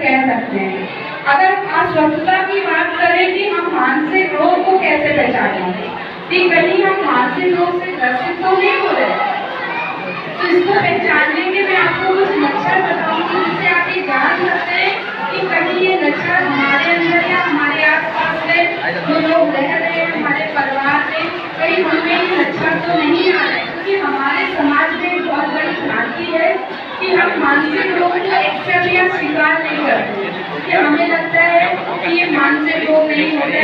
कह सकते हैं। अगर अस्वस्थता की बात करें कि हम मानसिक रोग को कैसे पहचानें कि कहीं हम मानसिक रोग से ग्रसित तो नहीं हो रहे, तो इसको पहचानने के मैं आपको कुछ लक्षण बताऊंगी जिससे आप ये जान सकते हैं कि कहीं ये लक्षण हमारे अंदर या हमारे आसपास में जो लोग रह रहे हैं, हमारे परिवार में, कहीं हमें ये लक्षण तो नहीं आ रहे। क्योंकि हमारे समाज में एक बहुत बड़ी भ्रांति है कि हम मानसिक रोग को एक्सेप्ट या स्वीकार नहीं करते, कि हमें लगता है कि ये मानसिक रोग नहीं होते,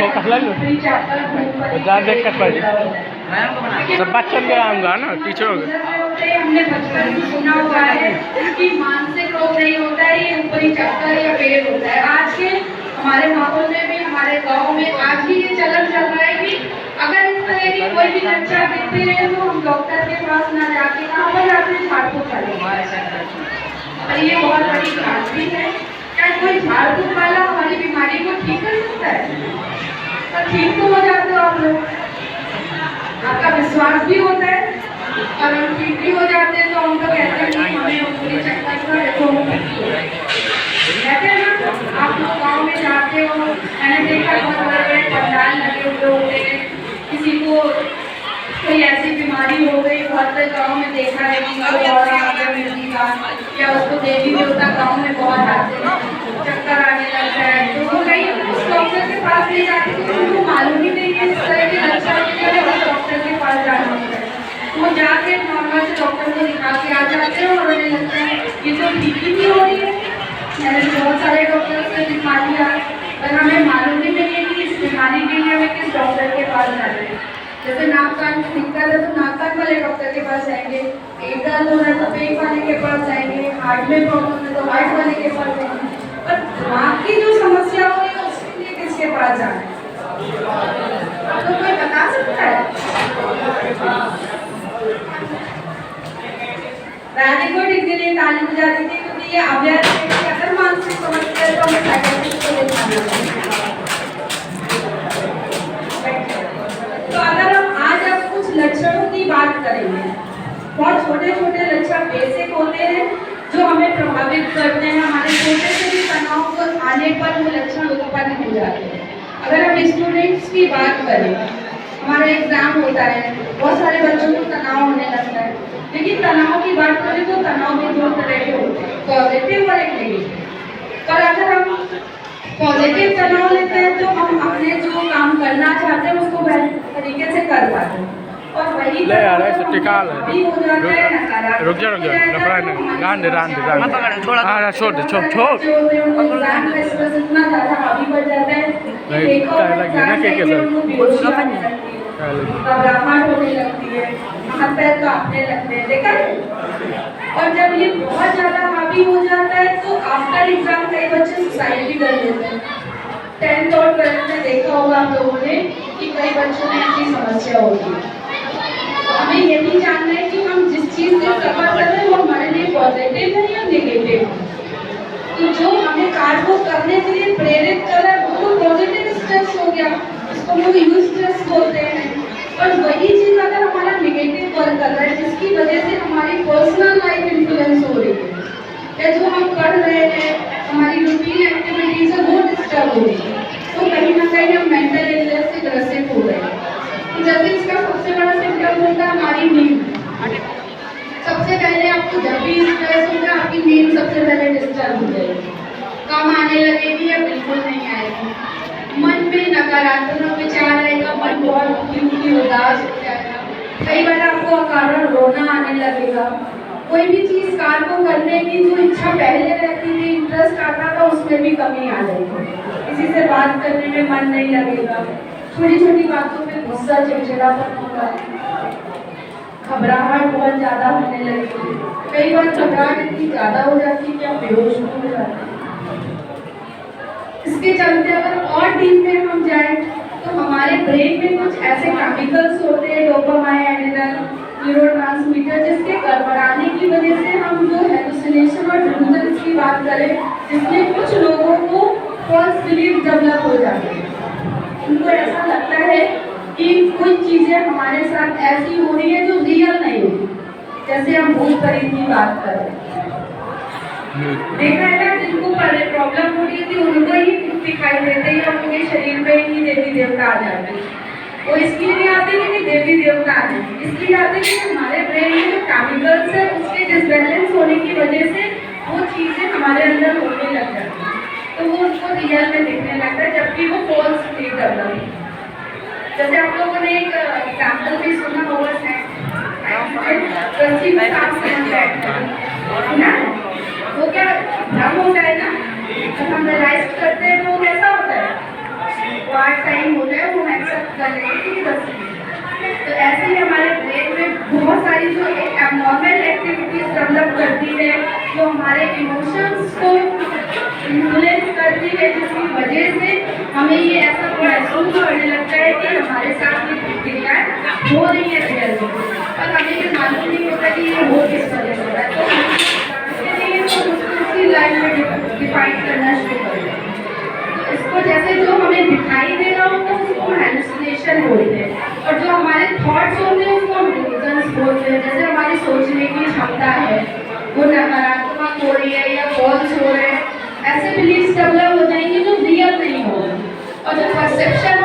सब बच्चों के आऊँगा ना टीचर हमने बचपन में सुना हुआ है कि मानसिक रोग नहीं होता है, ये ऊपरी चक्कर या पेट होता है। आज के हमारे माहौल में भी, हमारे गांव में आज भी ये चलन चल रहा है कि अगर इस तरह की कोई भी लक्षण दिखते हैं तो हम डॉक्टर के पास ना जाके कहाँ पर जाते हैं, झाड़ फूक करें। और ये बहुत बड़ी भ्रांति है। क्या कोई झाड़ फूक वाला हमारी बीमारी को ठीक कर सकता है? तो ठीक तो हो जाते हो आप लोग, आपका विश्वास भी होता है और हम ठीक भी हो जाते हैं। तो हम तो कहते हैं कि हमें ऊपरी चक्कर का देखो कहते हैं ना। आप लोग गाँव में जाते हो, मैंने देखा बहुत बड़े पंडाल लगे हुए होते हैं, किसी को कोई ऐसी बीमारी हो गई, बहुत गाँव में देखा है कि या उसको देवी देवता गाँव में बहुत आते हैं, चक्कर आने लगता है, तो वो कहीं उस डॉक्टर के पास नहीं जाते तो उनको मालूम ही नहीं है इस तरह के लक्षण के उस डॉक्टर के पास जाना होता है। वो जाके नॉर्मल से डॉक्टर को दिखा के आ जाते हैं और उन्हें लगता है ये तो ठीक ही नहीं हो रही है। मैंने बहुत सारे डॉक्टर से दिखा दिया पर हमें मालूम ही नहीं है कि इस बीमारी के लिए हमें किस डॉक्टर के पास जाना है। जैसे नाक कान की दिक्कत है तो नाक कान वाले डॉक्टर के पास जाएंगे, पेट दर्द हो रहा है तो पेट वाले के पास जाएंगे, हार्ट में प्रॉब्लम है तो हार्ट वाले के पास जाएंगे, पर दिमाग की जो समस्या हो रही है उसके लिए किसके पास जाना है? आपको कोई बता सकता है? वेरी गुड, इसके लिए ताली बजा दीजिए क्योंकि ये अवेयर है कि अगर मानसिक समस्या है तो हमें साइकियाट्रिस्ट को दिखाना है। तो अगर हम आज अब कुछ लक्षणों की बात करेंगे, बहुत छोटे छोटे लक्षण बेसिक होते हैं जो हमें प्रभावित करते हैं, हमारे छोटे से भी तनाव आने पर वो लक्षण उत्पन्न हो जाते हैं। अगर हम स्टूडेंट्स की बात करें, हमारा एग्जाम होता है, बहुत सारे बच्चों को तनाव होने लगता है, लेकिन तनाव की बात करें तो तनाव भी दो तरह के होते हैं, पॉजिटिव और एक नेगेटिव। पर अगर हम पॉजिटिव तनाव लेते हैं तो हम अपने जो काम करना चाहते हैं उसको बेहतर तरीके से कर पाते हैं, और वही ले आ रहा है टिकाल भी हो जाता है नकारात्मक। रुक जा गान दे हाँ छोड़ एग्जाम का स्ट्रेस इतना ज़्यादा हावी बढ़ जाता है कि देखो घबराहट होने लगती है, हाथ पैर कांपने लगते हैं, देखा है? और जब ये बहुत ज़्यादा हावी हो जाता है तो आफ्टर एग्जाम कई बच्चे सुसाइड भी कर लेते हैं। 10th और 12th में देखा होगा आप लोगों ने कि कई बच्चों में ऐसी समस्या होती है। हमें ये भी जानना है कि हम जिस चीज़ से सफर कर रहे हैं वो हमारे लिए पॉजिटिव है या नेगेटिव है। तो जो हमें कार्य को करने के लिए प्रेरित कर रहा है वो तो पॉजिटिव स्ट्रेस हो गया, इसको हम यूस्ट्रेस बोलते हैं। और वही चीज़ अगर हमारा नेगेटिव वर्क कर रहा है जिसकी वजह से हमारी पर्सनल लाइफ इन्फ्लुएंस हो रही है, या जो हम कर रहे हैं हमारी रूटीन एक्टिविटीज है वो डिस्टर्ब हो रही है, तो कहीं ना कहीं हम मेंटल इलनेस से ग्रसित हो रहे हैं। तो जैसे इसका सबसे बड़ा सिम्टम होता है हमारी नींद। सबसे पहले आपको जब भी स्ट्रेस होगा आपकी नींद सबसे पहले डिस्टर्ब हो जाएगी, कम आने लगेगी या बिल्कुल नहीं आएगी। मन में नकारात्मक विचार आएगा, मन बहुत दुखी उदास हो जाएगा, कई बार आपको अकारण रोना आने लगेगा। कोई भी चीज़ कार्य को करने की जो इच्छा पहले रहती थी, इंटरेस्ट आता था, उसमें भी कमी आ जाएगी। किसी से बात करने में मन नहीं लगेगा, छोटी छोटी बातों पे गुस्सा चिड़चिड़ापन होगा, घबराहट बहुत ज़्यादा होने लगेगी। कई बार घबराहट इतनी ज़्यादा हो जाती है कि आप बेहोश हो जाते हैं। इसके चलते अगर और डीप में हम जाएं तो हमारे ब्रेन में कुछ ऐसे केमिकल्स होते हैं, डोपामाइन, एड्रेनल, न्यूरोट्रांसमीटर, जिसके गड़बड़ाने की वजह से हम जो हेलुसिनेशन और डिल्यूजन्स की बात करें, जिसमें कुछ लोगों को फॉल्स बिलीफ डेवलप हो जाते हैं। उनको ऐसा लगता है कि कुछ चीज़ें हमारे साथ ऐसी हो रही है जो रियल नहीं होती। जैसे हम भूत प्रेत की बात करें, देखा है ना, जिनको प्रॉब्लम आपके शरीर में ही देवी देवता आ जाते हैं। वो इसलिए नहीं आते क्योंकि देवी देवता है, इसलिए आते कि हमारे ब्रेन में जो केमिकल्स है उसके डिसबैलेंस होने की वजह से वो चीज़ें हमारे अंदर होने लग जाती हैं, तो वो उनको रियल में दिखने लगता है, जबकि वो फॉल्स नहीं कर रहा। जैसे आप लोगों ने एक एग्जाम्पल भी सुना होगा ना, वो क्या भ्रम होता है ना, जब हम रियलाइज करते हैं तो वो कैसा होता है, पार्ट टाइम होता है, वो एक्सेप्ट कर लेते हैं बस। तो ऐसे ही हमारे ब्रेन में बहुत सारी जो एक एबनॉर्मल एक्टिविटीज डेवलप करती है, जो हमारे इमोशंस को इन्फ्लुएंस करती है, जिसकी वजह से हमें ये ऐसा महसूस होने लगता है कि हमारे साथ ये प्रक्रियाएं हो रही है रियल में, और हमें ये मालूम नहीं होता कि ये हो किस वजह से हो रहा है। तो इसके लिए उसको उसी लाइन में डिफाइन करना शुरू कर दें। इसको जैसे जो हमें दिखाई दे रहा होता है उसको हेलुसिनेशन बोलते हैं, और जो हमारे थॉट्स होते हैं उसको हम डिल्यूजन्स बोलते हैं। जैसे हमारी सोचने की क्षमता है वो नकारात्मक हो रही है या फॉल्स हो रहे हैं, ऐसे बिलीफ्स डेवलप हो जाएंगे जो रियल नहीं होगा, और जो परसेप्शन